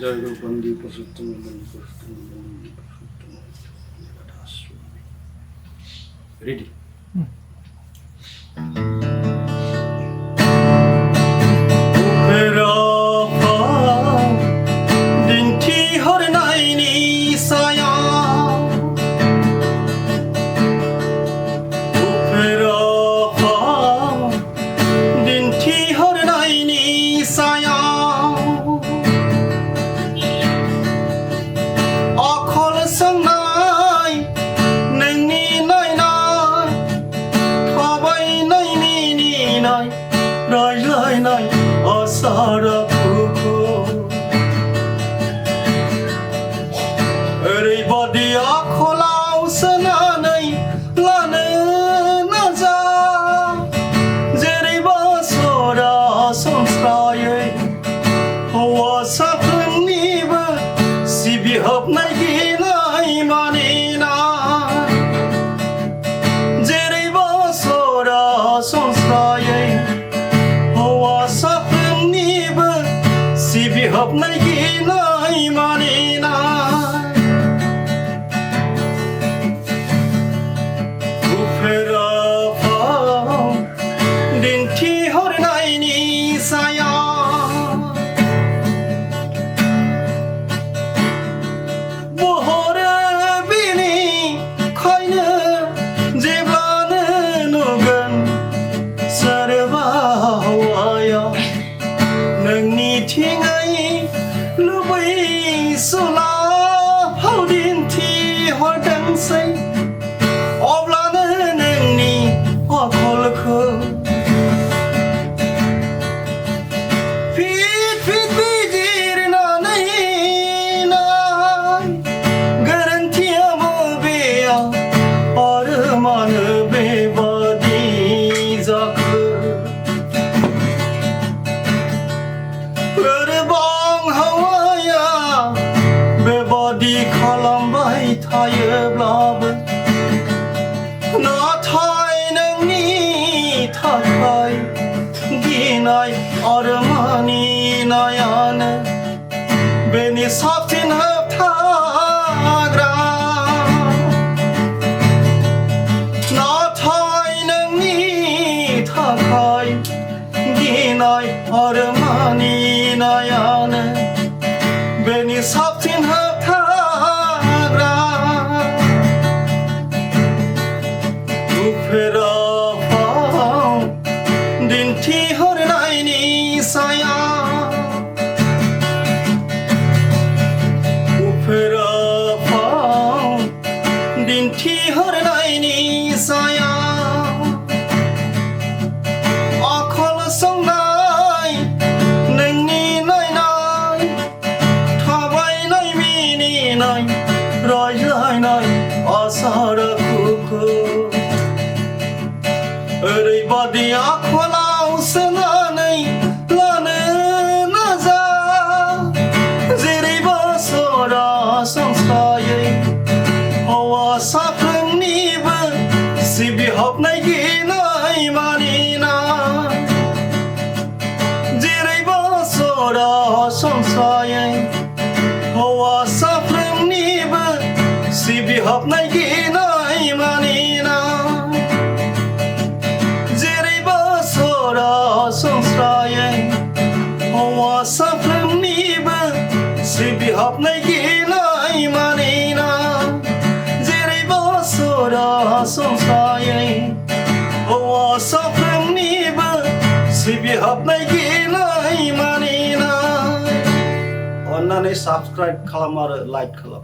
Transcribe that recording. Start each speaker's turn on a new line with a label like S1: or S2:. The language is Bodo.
S1: জয় গুরু বন্দী পুরুষোত্তম বন্দী পুরুষোত্তম বন্দী পুরুষোত্তম রেডি
S2: रायज्लायनाय आसारा खुखु ओरैबादि आखलाव सोनानै लानो नाजा जेरैबा सरासनस्रायै हौवासाफोरनिबो सिबिहाबनाय गिनाय मानिना जेरैबा सरासनस्रायै सिबिहाबनाय गिनाय मानिना उफेरा फाव दिन्थिहरनायनि साया बहरो बिनिखायनो जेब्लानो नुगोन सोरबा हौवाया नोंनिथिङै लुबैसुला फाव दिन्थिहरदोंसै अब्लानो नोंनि आखलखौ फिट फिट बिजिरनानै नाय गोरोन्थिया बबेयाव आरो मानो बेबादि जाखो लोरबां हौवाया बेबादि खालामबाय थायोब्लाबो नाथाय नोंनि थाखाय गिनाय आरो मानिनायानो बेनि साबसिन होबथाग्रा नाथाय नोंनि थाखाय गिनाय आरो मानिनायानो बेनि साबसिन होबथाग्रा उफेरा फाव दिन्थिहरनायनि साया उफेरा फाव दिन्थिहरनायनि साया आखल संनाय नोंनि नायनाय थाबायनाय मिनिनाय रायज्लायनाय आसार खुखु ओरैबादि आखलाव सोनानै लानो नाजा जेरैबा सरासनस्रायै हौवासाफोरनिबो सिबिहाबनाय गिनाय मानिना जेरैबा सरासनस्रायै हौवासाफोरनिबो सिबिहाबनाय गिनाय मानिना जेरैबा सरासनस्रायै हौवासाफोरनिबो सिबिहाबनाय गिनाय मानिना जेरैबा सरासनस्रायै हौवासाफोरनिबो सिबिहाबनाय गिनाय मानिना अन्नानै साबस्क्राइब खालाम आरो लाइक खालाम।